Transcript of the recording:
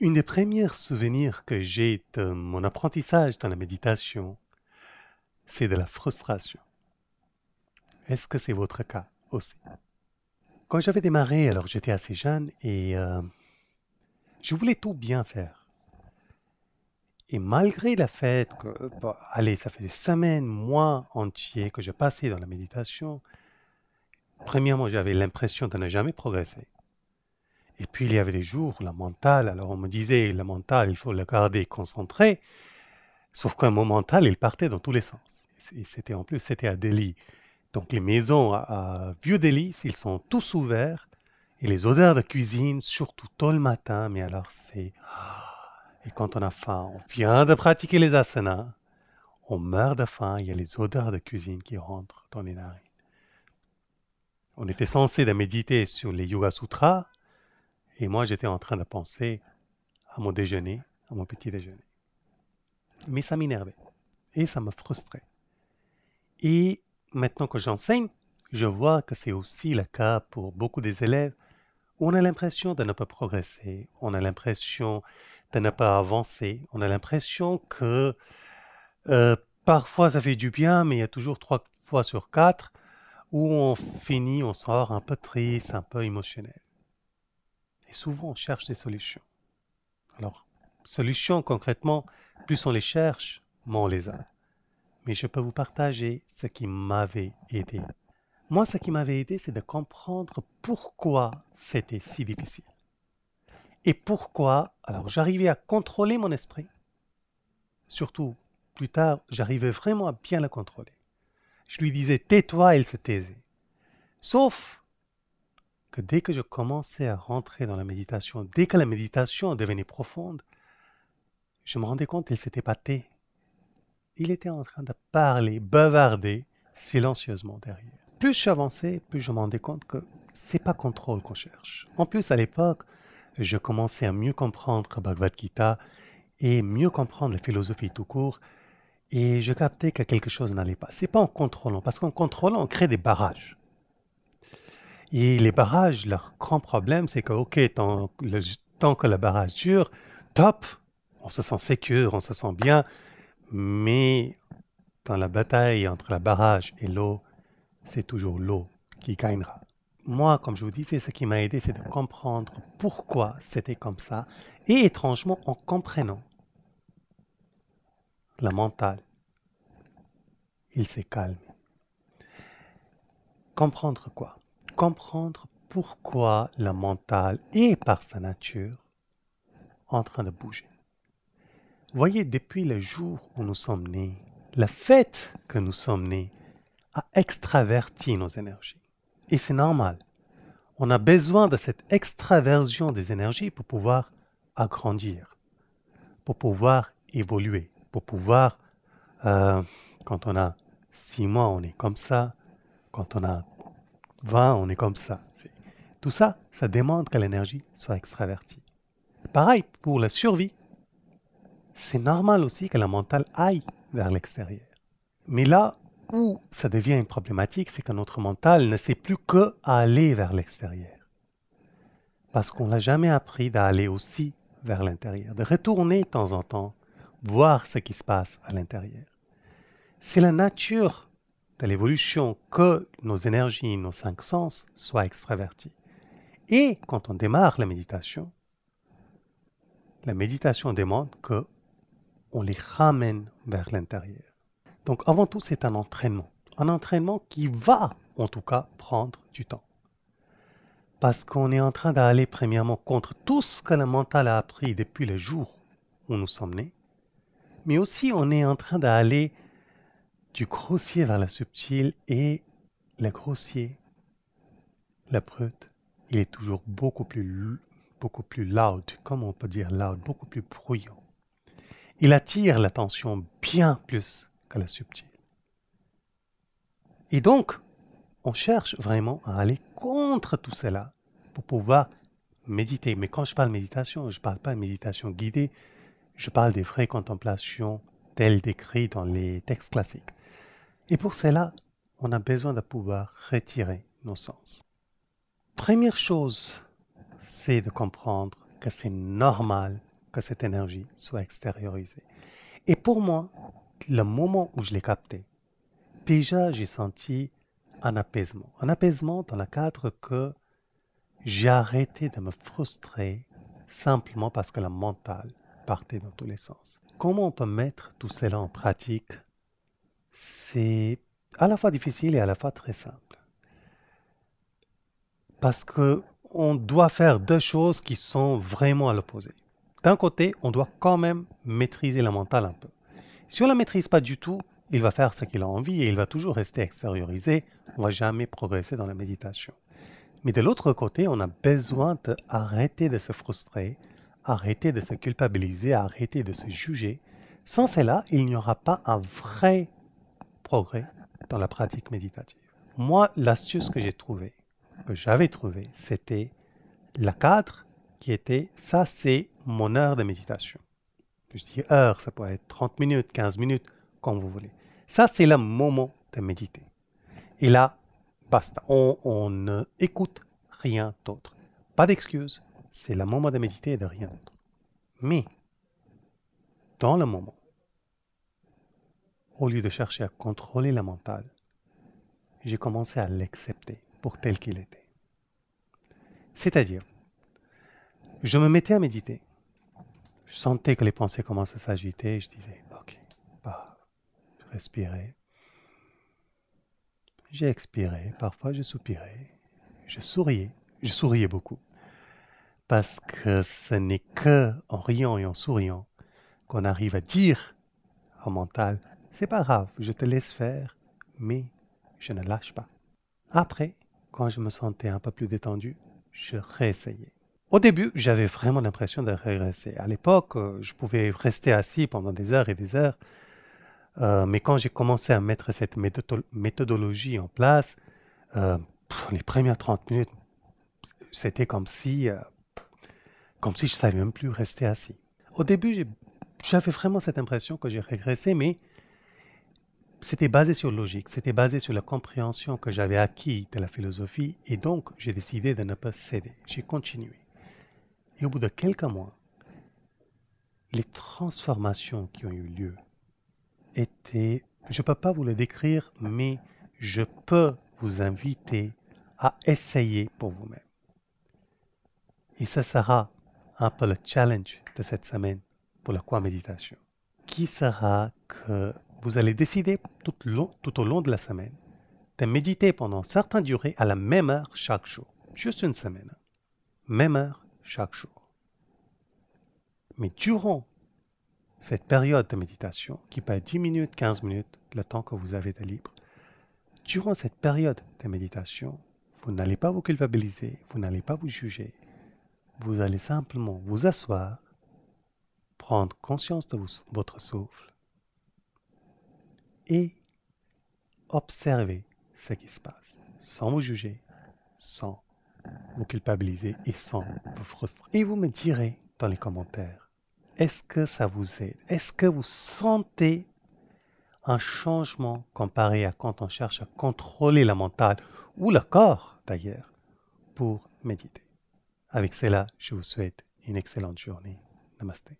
Une des premiers souvenirs que j'ai de mon apprentissage dans la méditation, c'est de la frustration. Est-ce que c'est votre cas aussi? Quand j'avais démarré, alors j'étais assez jeune et je voulais tout bien faire. Et malgré le fait que, allez, ça fait des semaines, mois entiers que j'ai passé dans la méditation, premièrement, j'avais l'impression de ne jamais progresser. Et puis, il y avait des jours, la mentale, alors on me disait, la mentale, il faut la garder concentrée, sauf qu'un mon mental, il partait dans tous les sens. Et c'était en plus, c'était à Delhi. Donc les maisons à Vieux Delhi, ils sont tous ouverts, et les odeurs de cuisine, surtout tôt le matin, mais alors c'est... Et quand on a faim, on vient de pratiquer les asanas, on meurt de faim, il y a les odeurs de cuisine qui rentrent dans les narines. On était censé de méditer sur les Yoga Sutras, et moi j'étais en train de penser à mon déjeuner, à mon petit déjeuner. Mais ça m'énervait, et ça me frustrait. Et maintenant que j'enseigne, je vois que c'est aussi le cas pour beaucoup des élèves. On a l'impression de ne pas progresser, on a l'impression de ne pas avancer, on a l'impression que parfois ça fait du bien, mais il y a toujours 3 fois sur 4 où on finit, on sort un peu triste, un peu émotionnel. Et souvent on cherche des solutions. Alors, solutions concrètement, plus on les cherche, moins on les a. Mais je peux vous partager ce qui m'avait aidé. Moi, ce qui m'avait aidé, c'est de comprendre pourquoi c'était si difficile. Et pourquoi, alors j'arrivais à contrôler mon esprit. Surtout, plus tard, j'arrivais vraiment à bien le contrôler. Je lui disais, tais-toi, il se taisait. Sauf que dès que je commençais à rentrer dans la méditation, dès que la méditation devenait profonde, je me rendais compte qu'il ne s'était pas tait. Il était en train de parler, bavarder, silencieusement derrière. Plus j'avançais, plus je me rendais compte que c'est pas contrôle qu'on cherche. En plus, à l'époque, je commençais à mieux comprendre Bhagavad Gita et mieux comprendre la philosophie tout court, et je captais que quelque chose n'allait pas. C'est pas en contrôlant, parce qu'en contrôlant, on crée des barrages. Et les barrages, leur grand problème, c'est que, ok, tant que le barrage dure, top, on se sent sécure, on se sent bien, mais dans la bataille entre le barrage et l'eau, c'est toujours l'eau qui gagnera. Moi, comme je vous dis, c'est ce qui m'a aidé, c'est de comprendre pourquoi c'était comme ça. Et étrangement, en comprenant la mentale, il s'est calmé. Comprendre quoi? Comprendre pourquoi la mentale est par sa nature en train de bouger. Voyez, depuis le jour où nous sommes nés, le fait que nous sommes nés a extraverti nos énergies. Et c'est normal. On a besoin de cette extraversion des énergies pour pouvoir agrandir, pour pouvoir évoluer, pour pouvoir, quand on a 6 mois, on est comme ça, quand on a 20, on est comme ça. Tout ça, ça demande que l'énergie soit extravertie. Pareil pour la survie. C'est normal aussi que la mentale aille vers l'extérieur. Mais là où ça devient une problématique, c'est que notre mental ne sait plus que aller vers l'extérieur. Parce qu'on n'a jamais appris d'aller aussi vers l'intérieur, de retourner de temps en temps, voir ce qui se passe à l'intérieur. C'est la nature de l'évolution que nos énergies, nos 5 sens soient extravertis. Et quand on démarre la méditation demande qu'on les ramène vers l'intérieur. Donc avant tout, c'est un entraînement qui va en tout cas prendre du temps. Parce qu'on est en train d'aller premièrement contre tout ce que le mental a appris depuis le jour où nous sommes nés, mais aussi on est en train d'aller du grossier vers le subtil, et le grossier, le brut, il est toujours beaucoup plus loud, comme on peut dire loud, beaucoup plus bruyant. Il attire l'attention bien plus que le subtil. Et donc, on cherche vraiment à aller contre tout cela pour pouvoir méditer. Mais quand je parle méditation, je ne parle pas de méditation guidée, je parle des vraies contemplations telles décrites dans les textes classiques. Et pour cela, on a besoin de pouvoir retirer nos sens. Première chose, c'est de comprendre que c'est normal que cette énergie soit extériorisée. Et pour moi, le moment où je l'ai capté, déjà j'ai senti un apaisement. Un apaisement dans le cadre que j'ai arrêté de me frustrer simplement parce que le mental partait dans tous les sens. Comment on peut mettre tout cela en pratique? C'est à la fois difficile et à la fois très simple. Parce que on doit faire deux choses qui sont vraiment à l'opposé. D'un côté, on doit quand même maîtriser le mental un peu. Si on ne la maîtrise pas du tout, il va faire ce qu'il a envie et il va toujours rester extériorisé. On ne va jamais progresser dans la méditation. Mais de l'autre côté, on a besoin d'arrêter de se frustrer, arrêter de se culpabiliser, arrêter de se juger. Sans cela, il n'y aura pas un vrai progrès dans la pratique méditative. Moi, l'astuce que j'avais trouvée, c'était le cadre qui était, ça c'est mon heure de méditation. Je dis heure, ça peut être 30 minutes, 15 minutes, comme vous voulez. Ça c'est le moment de méditer. Et là, basta, on ne écoute rien d'autre. Pas d'excuses, c'est le moment de méditer et de rien d'autre. Mais, dans le moment, au lieu de chercher à contrôler le mental, j'ai commencé à l'accepter pour tel qu'il était. C'est-à-dire, je me mettais à méditer. Je sentais que les pensées commençaient à s'agiter. Je disais, ok, je respirais. J'ai expiré. Parfois, je soupirais. Je souriais. Je souriais beaucoup. Parce que ce n'est qu'en riant et en souriant qu'on arrive à dire au mental, c'est pas grave, je te laisse faire, mais je ne lâche pas. Après, quand je me sentais un peu plus détendu, je réessayais. Au début, j'avais vraiment l'impression de régresser. À l'époque, je pouvais rester assis pendant des heures et des heures, mais quand j'ai commencé à mettre cette méthodologie en place, les premières 30 minutes, c'était comme si je ne savais même plus rester assis. Au début, j'avais vraiment cette impression que j'ai régressé, mais c'était basé sur logique, c'était basé sur la compréhension que j'avais acquis de la philosophie, et donc j'ai décidé de ne pas céder. J'ai continué. Et au bout de quelques mois, les transformations qui ont eu lieu étaient, je ne peux pas vous le décrire, mais je peux vous inviter à essayer pour vous-même. Et ce sera un peu le challenge de cette semaine pour la méditation, qui sera que vous allez décider tout au long de la semaine de méditer pendant certaines durées à la même heure chaque jour. Juste une semaine. Même heure chaque jour. Mais durant cette période de méditation, qui peut être 10 minutes, 15 minutes, le temps que vous avez de libre, durant cette période de méditation, vous n'allez pas vous culpabiliser, vous n'allez pas vous juger. Vous allez simplement vous asseoir, prendre conscience de votre souffle et observer ce qui se passe, sans vous juger, sans vous culpabiliser et sans vous frustrer. Et vous me direz dans les commentaires, est-ce que ça vous aide? Est-ce que vous sentez un changement comparé à quand on cherche à contrôler la mentale ou le corps d'ailleurs pour méditer? Avec cela, je vous souhaite une excellente journée. Namasté.